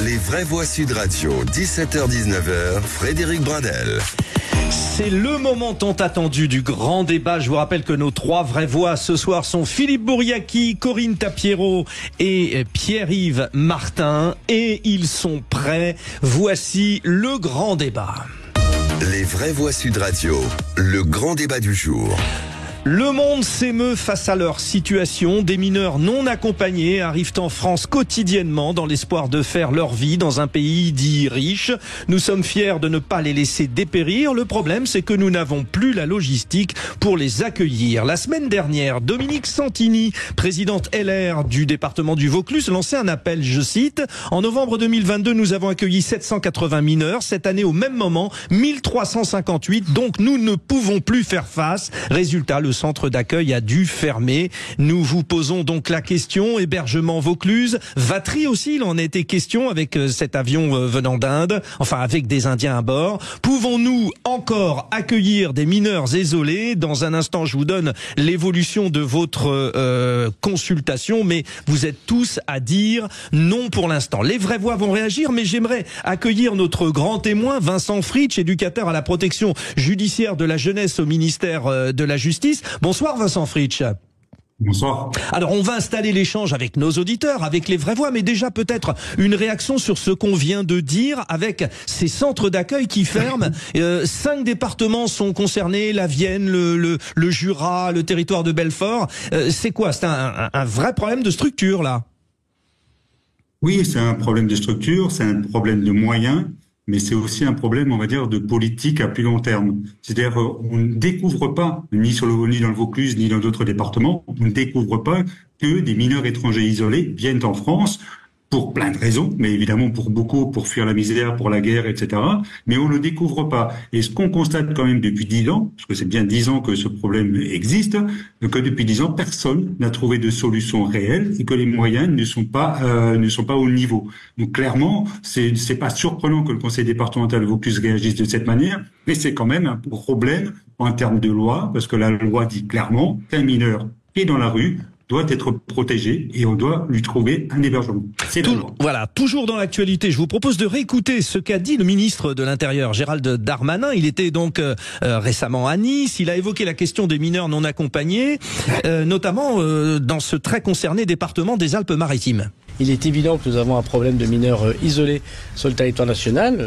Les vraies voix Sud Radio, 17h-19h, Frédéric Brindel. C'est le moment tant attendu du grand débat. Je vous rappelle que nos trois vraies voix ce soir sont Philippe Bouriaki, Corinne Tapiero et Pierre-Yves Martin. Et ils sont prêts. Voici le grand débat. Les vraies voix Sud Radio, le grand débat du jour. Le monde s'émeut face à leur situation. Des mineurs non accompagnés arrivent en France quotidiennement dans l'espoir de faire leur vie dans un pays dit riche. Nous sommes fiers de ne pas les laisser dépérir. Le problème, c'est que nous n'avons plus la logistique pour les accueillir. La semaine dernière, Dominique Santini, présidente LR du département du Vaucluse, lançait un appel, je cite, « En novembre 2022, nous avons accueilli 780 mineurs. Cette année, au même moment, 1358. Donc, nous ne pouvons plus faire face. » Résultat, le centre d'accueil a dû fermer. Nous vous posons donc la question, hébergement Vaucluse, Vatry aussi, il en a été question avec cet avion venant d'Inde, enfin avec des Indiens à bord. Pouvons-nous encore accueillir des mineurs isolés? Dans un instant, je vous donne l'évolution de votre consultation, mais vous êtes tous à dire non pour l'instant. Les vraies voix vont réagir, mais j'aimerais accueillir notre grand témoin, Vincent Fritsch, éducateur à la protection judiciaire de la jeunesse au ministère de la Justice. Bonsoir Vincent Fritsch. Bonsoir. Alors on va installer l'échange avec nos auditeurs, avec les vraies voix, mais déjà peut-être une réaction sur ce qu'on vient de dire avec ces centres d'accueil qui ferment. 5 départements sont concernés, la Vienne, le Jura, le territoire de Belfort. C'est quoi? C'est un vrai problème de structure là? Oui, c'est un problème de structure, c'est un problème de moyens, mais c'est aussi un problème, on va dire, de politique à plus long terme. C'est-à-dire, on ne découvre pas, ni dans le Vaucluse, ni dans d'autres départements, on ne découvre pas que des mineurs étrangers isolés viennent en France pour plein de raisons, mais évidemment pour beaucoup, pour fuir la misère, pour la guerre, etc. Mais on ne le découvre pas. Et ce qu'on constate quand même depuis 10 ans, parce que c'est bien 10 ans que ce problème existe, que depuis 10 ans, personne n'a trouvé de solution réelle et que les moyens ne sont pas au niveau. Donc clairement, c'est pas surprenant que le conseil départemental Vaucluse réagisse de cette manière, mais c'est quand même un problème en termes de loi, parce que la loi dit clairement qu'un mineur qui est dans la rue doit être protégé et on doit lui trouver un hébergement. C'est voilà, toujours dans l'actualité, je vous propose de réécouter ce qu'a dit le ministre de l'Intérieur, Gérald Darmanin. Il était donc récemment à Nice, il a évoqué la question des mineurs non accompagnés, notamment dans ce très concerné département des Alpes-Maritimes. Il est évident que nous avons un problème de mineurs isolés sur le territoire national,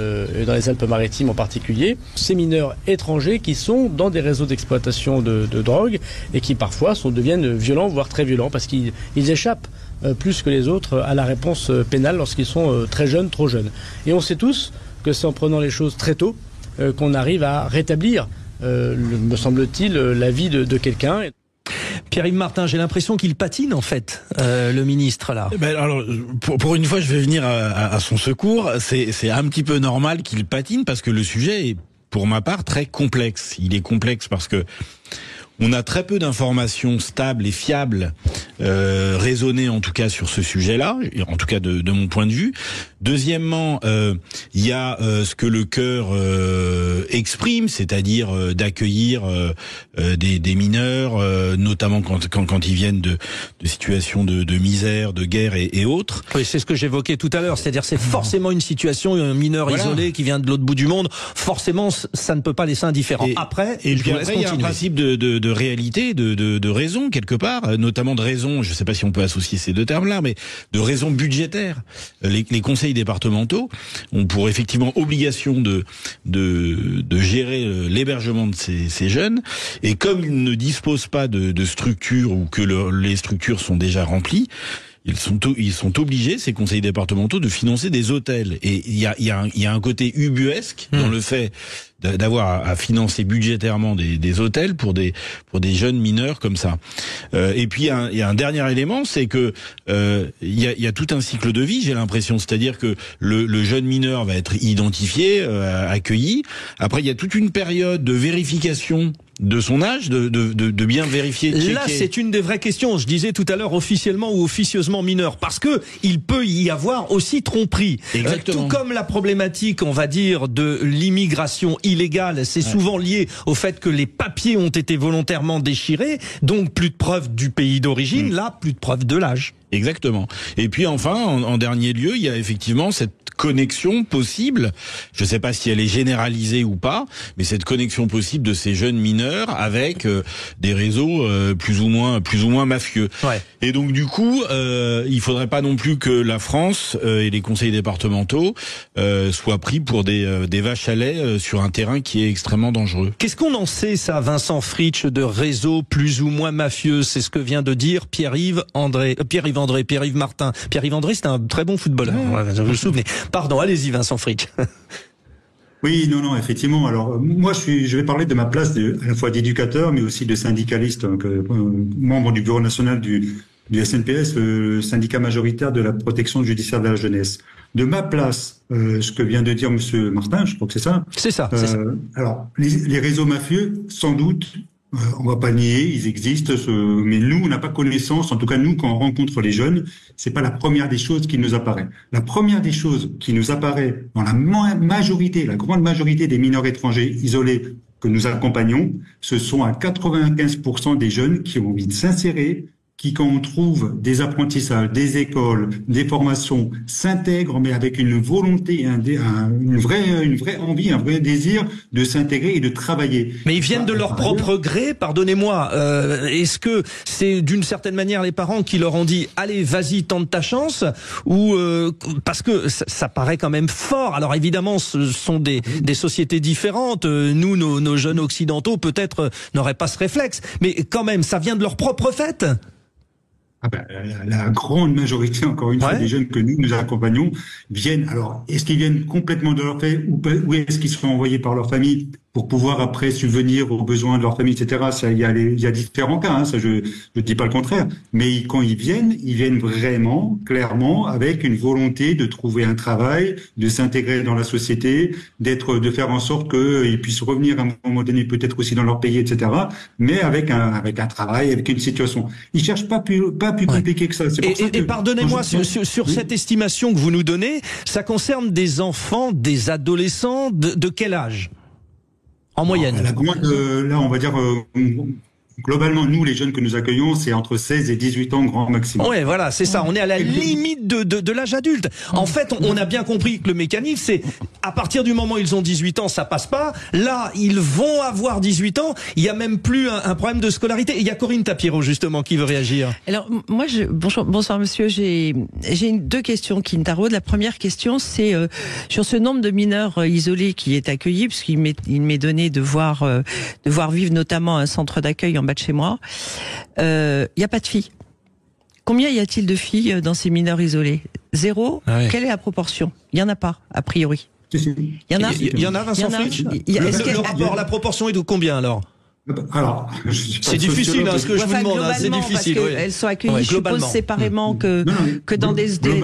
dans les Alpes-Maritimes en particulier. Ces mineurs étrangers qui sont dans des réseaux d'exploitation de drogue et qui parfois deviennent violents, voire très violents, parce qu'ils échappent plus que les autres à la réponse pénale lorsqu'ils sont très jeunes, trop jeunes. Et on sait tous que c'est en prenant les choses très tôt qu'on arrive à rétablir, me semble-t-il, la vie de quelqu'un. Pierre-Yves Martin, j'ai l'impression qu'il patine en fait, le ministre là. Alors, pour une fois, je vais venir à son secours. C'est un petit peu normal qu'il patine parce que le sujet est, pour ma part, très complexe. Il est complexe parce que on a très peu d'informations stables et fiables, raisonnées en tout cas sur ce sujet-là, en tout cas de mon point de vue. Deuxièmement, il y a ce que le cœur exprime, c'est-à-dire d'accueillir des mineurs, notamment quand ils viennent de situations de misère, de guerre et autres. Oui, c'est ce que j'évoquais tout à l'heure, c'est-à-dire c'est forcément une situation, un mineur isolé qui vient de l'autre bout du monde, forcément ça ne peut pas laisser indifférent. Après, il y a un principe de réalité, de raison quelque part, notamment de raison, je ne sais pas si on peut associer ces deux termes-là, mais de raison budgétaire. Les conseils départementaux ont pour effectivement obligation de gérer l'hébergement de ces jeunes, et comme ils ne disposent pas de structures ou que les structures sont déjà remplies, ils sont obligés, ces conseils départementaux, de financer des hôtels. Et il y a un côté ubuesque dans le fait d'avoir à financer budgétairement des hôtels pour des jeunes mineurs comme ça. Et puis il y a un dernier élément, c'est que il y a tout un cycle de vie, j'ai l'impression, c'est-à-dire que le jeune mineur va être identifié, accueilli. Après il y a toute une période de vérification de son âge, de bien vérifier. Là, c'est une des vraies questions. Je disais tout à l'heure officiellement ou officieusement mineur, parce que il peut y avoir aussi tromperie. Exactement. Tout comme la problématique, on va dire, de l'immigration illégale, c'est souvent lié au fait que les papiers ont été volontairement déchirés, donc plus de preuves du pays d'origine, là, plus de preuves de l'âge. Exactement. Et puis enfin, en dernier lieu, il y a effectivement cette connexion possible. Je ne sais pas si elle est généralisée ou pas, mais cette connexion possible de ces jeunes mineurs avec des réseaux plus ou moins mafieux. Ouais. Et donc du coup, il faudrait pas non plus que la France et les conseils départementaux soient pris pour des vaches à lait sur un terrain qui est extrêmement dangereux. Qu'est-ce qu'on en sait, ça, Vincent Fritsch, de réseaux plus ou moins mafieux? C'est ce que vient de dire Pierre-Yves Martin. Pierre-Yves André, c'est un très bon footballeur. Ouais, vous vous souvenez. Pardon, allez-y, Vincent Fritsch. Oui, non, effectivement. Alors, moi, je vais parler de ma place à la fois d'éducateur, mais aussi de syndicaliste, donc, membre du bureau national du SNPS, le syndicat majoritaire de la protection judiciaire de la jeunesse. De ma place, ce que vient de dire Monsieur Martin, je crois que c'est ça. C'est ça. Alors, les réseaux mafieux, sans doute, on va pas nier, ils existent, mais nous, on n'a pas connaissance. En tout cas, nous, quand on rencontre les jeunes, c'est pas la première des choses qui nous apparaît. La première des choses qui nous apparaît dans la majorité, la grande majorité des mineurs étrangers isolés que nous accompagnons, ce sont à 95% des jeunes qui ont envie de s'insérer, qui, quand on trouve des apprentissages, des écoles, des formations, s'intègrent, mais avec une volonté, une vraie envie, un vrai désir de s'intégrer et de travailler. Mais ils viennent de leur propre gré, pardonnez-moi. Est-ce que c'est d'une certaine manière les parents qui leur ont dit « Allez, vas-y, tente ta chance » ou parce que ça paraît quand même fort. Alors évidemment, ce sont des sociétés différentes. Nous, nos jeunes occidentaux, peut-être, n'auraient pas ce réflexe. Mais quand même, ça vient de leur propre fait. La grande majorité, encore une fois, des jeunes que nous accompagnons viennent. Alors, est-ce qu'ils viennent complètement de leur fait ou est-ce qu'ils sont envoyés par leur famille pour pouvoir après subvenir aux besoins de leur famille, etc. Ça, il y a différents cas. Hein, ça, je dis pas le contraire. Mais quand ils viennent vraiment, clairement, avec une volonté de trouver un travail, de s'intégrer dans la société, de faire en sorte qu'ils puissent revenir à un moment donné, peut-être aussi dans leur pays, etc. Mais avec un travail, avec une situation. Ils cherchent pas plus compliqué que ça. Et pardonnez-moi, sur cette estimation que vous nous donnez, ça concerne des enfants, des adolescents de quel âge? En moyenne. Là, on va dire, globalement, nous, les jeunes que nous accueillons, c'est entre 16 et 18 ans grand maximum. Ouais, voilà, c'est ça. On est à la limite de l'âge adulte. En fait, on a bien compris que le mécanisme, c'est à partir du moment où ils ont 18 ans, ça passe pas. Là, ils vont avoir 18 ans. Il y a même plus un problème de scolarité. Il y a Corinne Tapiro, justement, qui veut réagir. Alors, moi, bonsoir, monsieur. J'ai deux questions qui me taraudent. La première question, c'est sur ce nombre de mineurs isolés qui est accueilli, puisqu'il m'est donné de voir vivre notamment un centre d'accueil en bas de chez moi. Il n'y a pas de filles. Combien y a-t-il de filles dans ces mineurs isolés? 0. Ah ouais. Quelle est la proportion? Il n'y en a pas, a priori. Il y en a, Vincent Fritsch. La proportion est de combien alors? Alors, c'est difficile, ce que je vous demande, c'est difficile. Parce qu'elles sont accueillies, je suppose, séparément que dans des résidences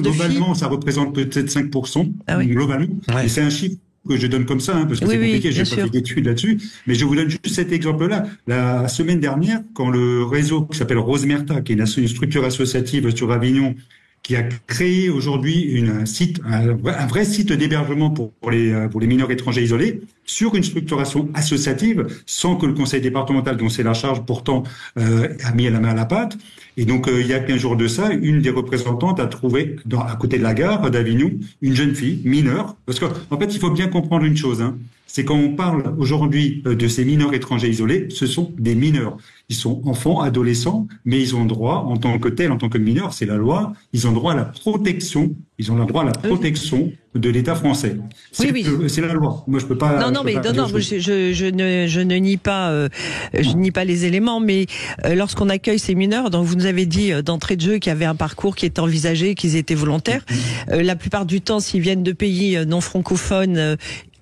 de filles. Globalement, ça représente peut-être 5%, globalement. Ouais. Et c'est un chiffre que je donne comme ça, parce que c'est compliqué, j'ai pas fait d'études là-dessus. Mais je vous donne juste cet exemple-là. La semaine dernière, quand le réseau qui s'appelle Rosemerta, qui est une structure associative sur Avignon, qui a créé aujourd'hui un vrai site d'hébergement pour les mineurs étrangers isolés sur une structuration associative, sans que le conseil départemental, dont c'est la charge pourtant, a mis la main à la pâte. Et donc, il y a 15 jours de ça, une des représentantes a trouvé, à côté de la gare d'Avignon, une jeune fille mineure. Parce qu'en fait, il faut bien comprendre une chose, c'est quand on parle aujourd'hui de ces mineurs étrangers isolés, ce sont des mineurs. Ils sont enfants, adolescents, mais ils ont droit, en tant que tels, en tant que mineurs, c'est la loi, ils ont droit à la protection. Ils ont le droit à la protection de l'État français. C'est la loi. Moi, je peux pas. Je ne nie pas les éléments, mais lorsqu'on accueille ces mineurs, donc vous nous avez dit d'entrée de jeu qu'il y avait un parcours qui était envisagé, qu'ils étaient volontaires. La plupart du temps, s'ils viennent de pays non francophones,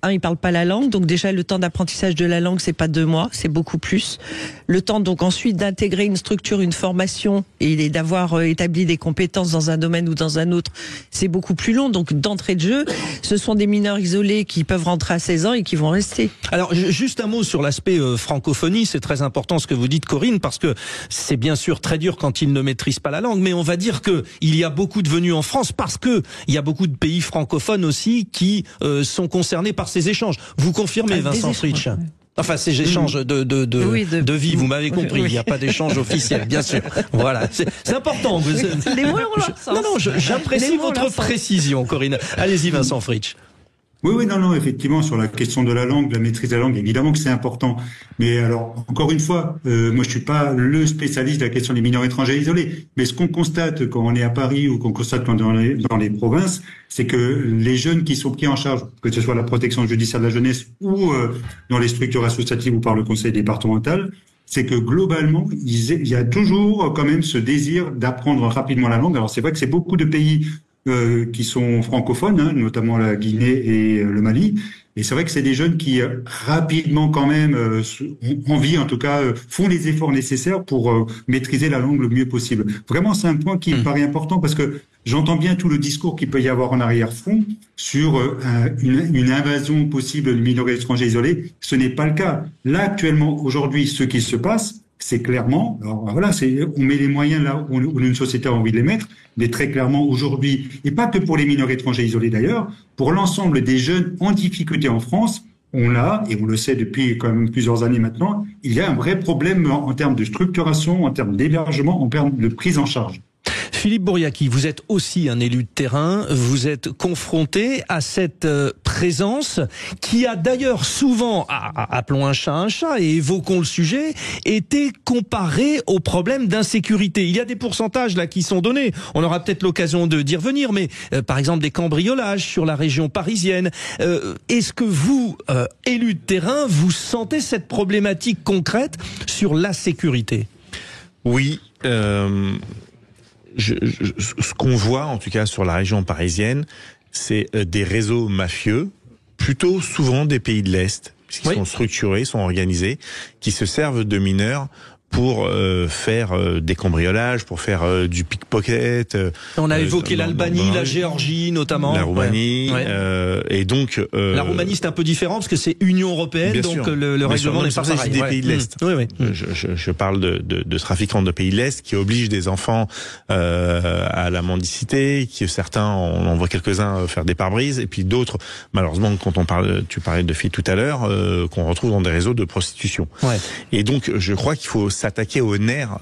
ils parlent pas la langue, donc déjà le temps d'apprentissage de la langue, c'est pas 2 mois, c'est beaucoup plus. Le temps donc ensuite d'intégrer une structure, une formation et d'avoir établi des compétences dans un domaine ou dans un autre, c'est beaucoup plus long. Donc d'entrée de jeu, ce sont des mineurs isolés qui peuvent rentrer à 16 ans et qui vont rester. Alors juste un mot sur l'aspect francophonie, c'est très important ce que vous dites, Corinne, parce que c'est bien sûr très dur quand ils ne maîtrisent pas la langue, mais on va dire que il y a beaucoup de venus en France parce que il y a beaucoup de pays francophones aussi qui sont concernés par ces échanges. Vous confirmez, Vincent Fritsch? Enfin, ces échanges de vie, vous m'avez compris. Il n'y a pas d'échange officiel, bien sûr. Voilà, c'est important. Les mots ont leur sens. Non, j'apprécie votre précision, Corinne. Allez-y, Vincent Fritsch. Oui, non, effectivement, sur la question de la langue, de la maîtrise de la langue, évidemment que c'est important. Mais alors, encore une fois, moi je suis pas le spécialiste de la question des mineurs étrangers isolés. Mais ce qu'on constate quand on est à Paris ou qu'on constate quand on est dans les provinces, c'est que les jeunes qui sont pris en charge, que ce soit la protection judiciaire de la jeunesse ou dans les structures associatives ou par le conseil départemental, c'est que globalement, il y a toujours quand même ce désir d'apprendre rapidement la langue. Alors c'est vrai que c'est beaucoup de pays qui sont francophones, hein, notamment la Guinée et le Mali. Et c'est vrai que c'est des jeunes qui rapidement quand même ont envie, en tout cas, font les efforts nécessaires pour maîtriser la langue le mieux possible. Vraiment, c'est un point qui me paraît important parce que j'entends bien tout le discours qu'il peut y avoir en arrière-fond sur une invasion possible de mineurs étrangers isolés. Ce n'est pas le cas. Là, actuellement, aujourd'hui, ce qui se passe, c'est clairement, alors voilà, on met les moyens là où une société a envie de les mettre, mais très clairement aujourd'hui, et pas que pour les mineurs étrangers isolés d'ailleurs, pour l'ensemble des jeunes en difficulté en France, on l'a, et on le sait depuis quand même plusieurs années maintenant, il y a un vrai problème en termes de structuration, en termes d'hébergement, en termes de prise en charge. Philippe Bouriaki, vous êtes aussi un élu de terrain, vous êtes confronté à cette présence qui a d'ailleurs souvent, appelons un chat et évoquons le sujet, été comparée au problème d'insécurité. Il y a des pourcentages là qui sont donnés, on aura peut-être l'occasion d'y revenir, mais par exemple des cambriolages sur la région parisienne. Est-ce que vous, élu de terrain, vous sentez cette problématique concrète sur la sécurité ? Oui, ce qu'on voit, en tout cas sur la région parisienne, c'est des réseaux mafieux, plutôt souvent des pays de l'Est, puisqu'ils sont structurés, sont organisés, qui se servent de mineurs pour faire des cambriolages, pour faire du pickpocket. On a évoqué l'Albanie, la Géorgie notamment. La Roumanie. Et donc... la Roumanie, c'est un peu différent parce que c'est Union européenne, donc sûr. Le règlement n'est pas pareil. C'est des pays de l'Est. Je parle de trafiquants de pays de l'Est qui obligent des enfants à la mendicité, qui certains, on en voit quelques-uns faire des pare-brises, et puis d'autres, malheureusement, quand tu parlais de filles tout à l'heure, qu'on retrouve dans des réseaux de prostitution. Et donc, je crois qu'il faut s'attaquer aux nerfs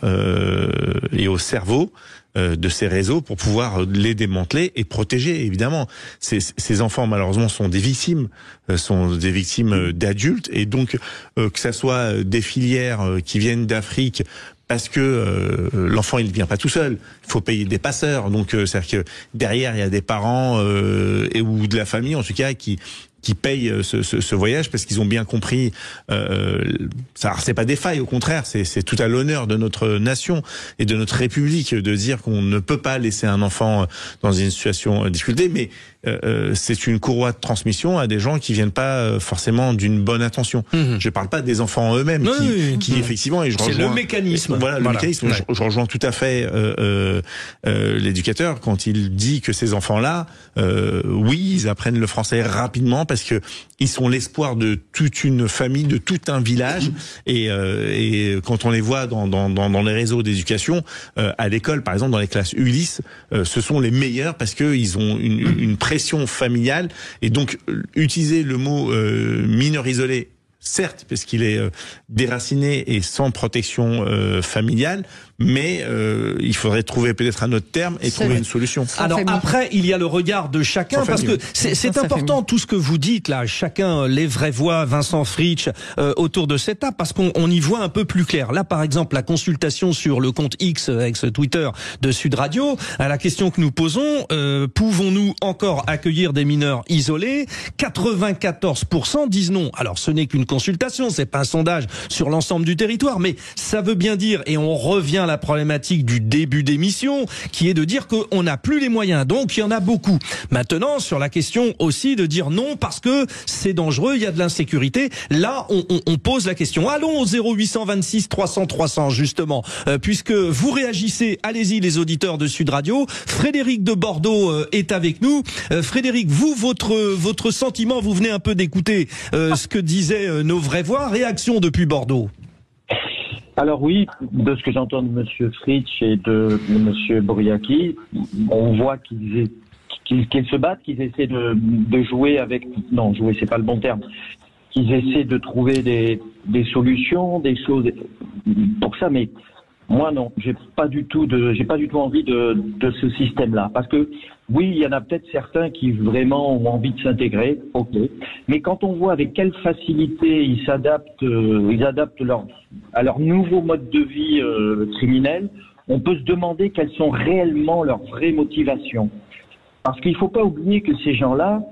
et au cerveau de ces réseaux pour pouvoir les démanteler et protéger, évidemment. Ces enfants, malheureusement, sont des victimes d'adultes, et donc que ça soit des filières qui viennent d'Afrique, parce que l'enfant il ne vient pas tout seul, il faut payer des passeurs, donc c'est-à-dire que derrière il y a des parents ou de la famille en tout cas qui payent ce voyage parce qu'ils ont bien compris. Ça, c'est pas des failles, au contraire, c'est tout à l'honneur de notre nation et de notre République de dire qu'on ne peut pas laisser un enfant dans une situation de difficulté, mais c'est une courroie de transmission à des gens qui viennent pas forcément d'une bonne intention. Je parle pas des enfants eux-mêmes qui effectivement, et je rejoins, c'est le mécanisme. Voilà, le mécanisme. Je rejoins tout à fait l'éducateur quand il dit que ces enfants-là, oui, ils apprennent le français rapidement parce que ils sont l'espoir de toute une famille, de tout un village, et quand on les voit dans les réseaux d'éducation, à l'école, par exemple, dans les classes Ulysse, ce sont les meilleurs parce que ils ont une pression familiale, et donc utiliser le mot mineur isolé, certes, parce qu'il est déraciné et sans protection familiale, mais il faudrait trouver peut-être un autre terme et trouver une solution. Alors après, il y a le regard de chacun, parce que c'est important tout ce que vous dites là, chacun les vraies voix, Vincent Fritsch, autour de cette table, parce qu'on y voit un peu plus clair. Là, par exemple, la consultation sur le compte X, ex-Twitter de Sud Radio, à la question que nous posons, pouvons-nous encore accueillir des mineurs isolés? 94% disent non. Alors ce n'est qu'une consultation, c'est pas un sondage sur l'ensemble du territoire, mais ça veut bien dire, et on revient à la problématique du début d'émission, qui est de dire qu'on n'a plus les moyens, donc il y en a beaucoup. Maintenant, sur la question aussi de dire non parce que c'est dangereux, il y a de l'insécurité, là on pose la question. Allons au 0826 300 300 justement, puisque vous réagissez, allez-y les auditeurs de Sud Radio. Frédéric de Bordeaux est avec nous. Frédéric, vous, votre sentiment, vous venez un peu d'écouter ce que disaient nos vraies voix. Réaction depuis Bordeaux. Alors oui, de ce que j'entends de Monsieur Fritsch et de Monsieur Bouriaki, on voit qu'ils se battent, qu'ils essaient de jouer avec... Non, jouer, c'est pas le bon terme. qu'ils essaient de trouver des solutions, des choses pour ça, mais moi non, j'ai pas du tout envie de ce système-là, parce que oui, il y en a peut-être certains qui vraiment ont envie de s'intégrer, ok, mais quand on voit avec quelle facilité ils adaptent à leur nouveau mode de vie criminel, on peut se demander quelles sont réellement leurs vraies motivations, parce qu'il faut pas oublier que ces jeunes-là,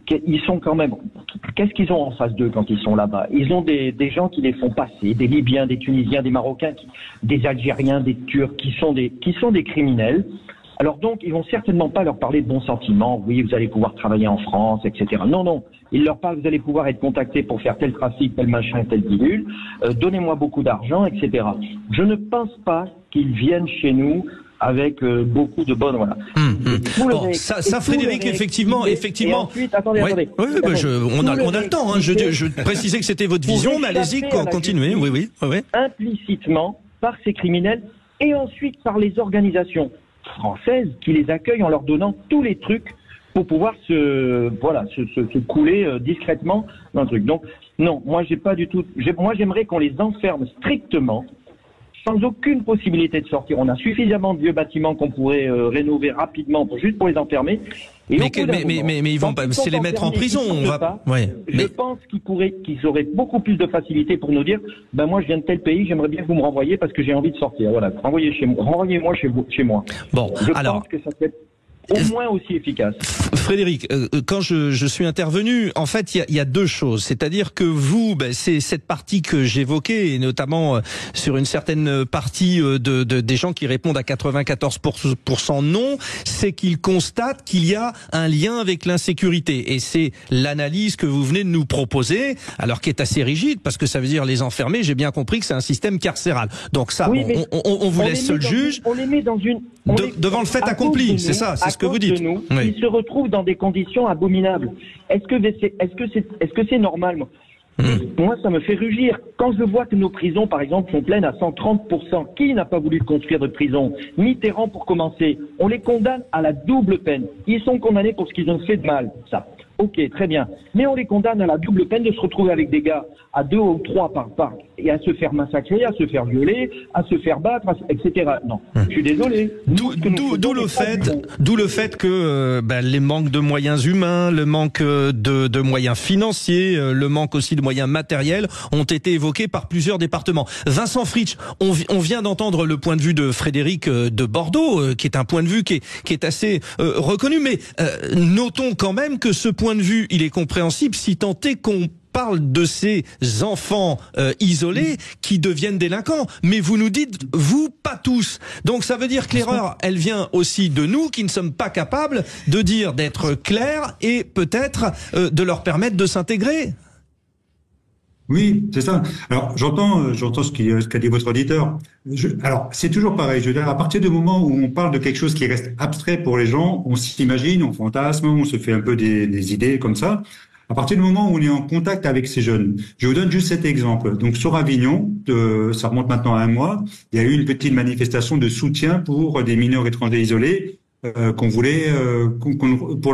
ils sont quand même. Qu'est-ce qu'ils ont en face d'eux quand ils sont là-bas? Ils ont des gens qui les font passer, des Libyens, des Tunisiens, des Marocains, des Algériens, des Turcs, qui sont des criminels. Alors donc, ils vont certainement pas leur parler de bons sentiments. Oui, vous allez pouvoir travailler en France, etc. Non, non. Ils leur parlent, vous allez pouvoir être contactés pour faire tel trafic, tel machin, tel bidule. Donnez-moi beaucoup d'argent, etc. Je ne pense pas qu'ils viennent chez nous avec beaucoup de bonnes, voilà. Bon, ça Frédéric, effectivement. Ensuite, attendez. On a le temps. Hein. Je précisais que c'était votre vision, mais allez-y, continuez. Oui. Implicitement par ces criminels et ensuite par les organisations françaises qui les accueillent en leur donnant tous les trucs pour pouvoir se couler discrètement dans le truc. Donc non, moi j'aimerais qu'on les enferme strictement, sans aucune possibilité de sortir. On a suffisamment de vieux bâtiments qu'on pourrait rénover rapidement juste pour les enfermer. Et mais ils vont pas, c'est les mettre en prison. Je pense qu'ils auraient beaucoup plus de facilité pour nous dire, ben moi je viens de tel pays, j'aimerais bien que vous me renvoyiez parce que j'ai envie de sortir. Voilà, renvoyez-moi chez moi. Bon, je pense que ça serait au moins aussi efficace. Frédéric, quand je suis intervenu, en fait, il y a deux choses. C'est-à-dire que vous, c'est cette partie que j'évoquais, et notamment sur une certaine partie des gens qui répondent à 94% non, c'est qu'ils constatent qu'il y a un lien avec l'insécurité. Et c'est l'analyse que vous venez de nous proposer, alors qui est assez rigide, parce que ça veut dire les enfermer. J'ai bien compris que c'est un système carcéral. Donc ça, oui, on vous laisse seul juge. On les met dans une... devant le fait accompli, c'est ça, c'est ce que vous dites. Ils se retrouvent dans des conditions abominables. Est-ce que c'est normal? Moi, ça me fait rugir. Quand je vois que nos prisons, par exemple, sont pleines à 130%, qui n'a pas voulu construire de prison? Mitterrand, pour commencer. On les condamne à la double peine. Ils sont condamnés pour ce qu'ils ont fait de mal. Ça. Ok, très bien. Mais on les condamne à la double peine de se retrouver avec des gars à 2 ou 3 par part et à se faire massacrer, à se faire violer, à se faire battre, etc. Non, je suis désolé. D'où le fait que les manques de moyens humains, le manque de moyens financiers, le manque aussi de moyens matériels ont été évoqués par plusieurs départements. Vincent Fritsch, on vient d'entendre le point de vue de Frédéric de Bordeaux, qui est un point de vue qui est assez reconnu, mais notons quand même que ce point de vue, il est compréhensible si tant est qu'on parle de ces enfants isolés qui deviennent délinquants. Mais vous nous dites, vous, pas tous. Donc ça veut dire que l'erreur, elle vient aussi de nous qui ne sommes pas capables de dire, d'être clairs et peut-être de leur permettre de s'intégrer. Oui, c'est ça. Alors, j'entends ce qu'a dit votre auditeur. Alors, c'est toujours pareil. Je veux dire, à partir du moment où on parle de quelque chose qui reste abstrait pour les gens, on s'imagine, on fantasme, on se fait un peu des idées comme ça. À partir du moment où on est en contact avec ces jeunes, je vous donne juste cet exemple. Donc, sur Avignon, ça remonte maintenant à 1 mois, il y a eu une petite manifestation de soutien pour des mineurs étrangers isolés pour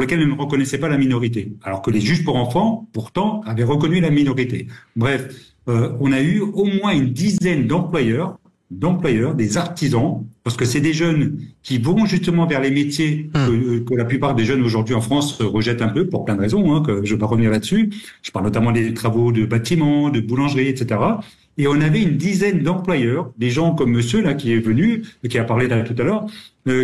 lesquels on ne reconnaissait pas la minorité. Alors que les juges pour enfants, pourtant, avaient reconnu la minorité. Bref, on a eu au moins une dizaine d'employeurs, des artisans, parce que c'est des jeunes qui vont justement vers les métiers que la plupart des jeunes aujourd'hui en France rejettent un peu, pour plein de raisons, que je ne vais pas revenir là-dessus. Je parle notamment des travaux de bâtiments, de boulangerie, etc. Et on avait une dizaine d'employeurs, des gens comme monsieur là qui est venu, qui a parlé là tout à l'heure,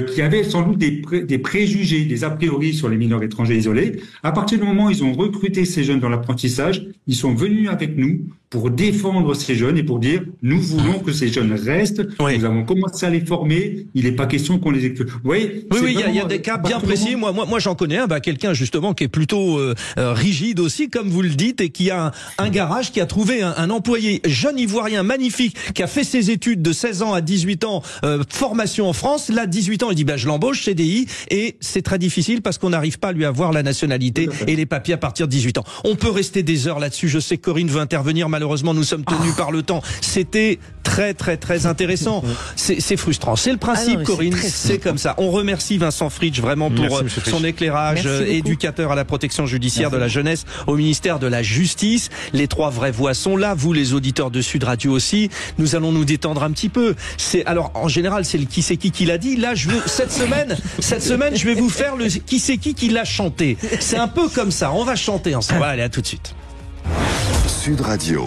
qui avaient sans doute des préjugés, des a priori sur les mineurs étrangers isolés. À partir du moment où ils ont recruté ces jeunes dans l'apprentissage, ils sont venus avec nous pour défendre ces jeunes et pour dire nous voulons que ces jeunes restent. Oui. Nous avons commencé à les former. Il n'est pas question qu'on les exclue. Vous voyez, oui, il y a des cas bien précis. Moi, j'en connais un, quelqu'un justement qui est plutôt rigide aussi, comme vous le dites, et qui a un garage, qui a trouvé un employé jeune ivoirien magnifique, qui a fait ses études de 16 ans à 18 ans, formation en France. Là, 18 18 ans, il dit je l'embauche CDI, et c'est très difficile parce qu'on n'arrive pas à lui avoir la nationalité et les papiers à partir de 18 ans. On peut rester des heures là-dessus. Je sais que Corinne veut intervenir. Malheureusement, nous sommes tenus par le temps. C'était très très très intéressant. C'est frustrant. C'est le principe, Corinne. C'est comme ça. On remercie Vincent Fritsch vraiment pour son éclairage, éducateur à la protection judiciaire de la jeunesse au ministère de la Justice. Les trois vraies voix sont là. Vous, les auditeurs de Sud Radio aussi. Nous allons nous détendre un petit peu. Alors en général, c'est le qui c'est qui l'a dit. Là, cette semaine, je vais vous faire le qui c'est qui l'a chanté. C'est un peu comme ça. On va chanter ensemble. Allez, à tout de suite. Sud Radio.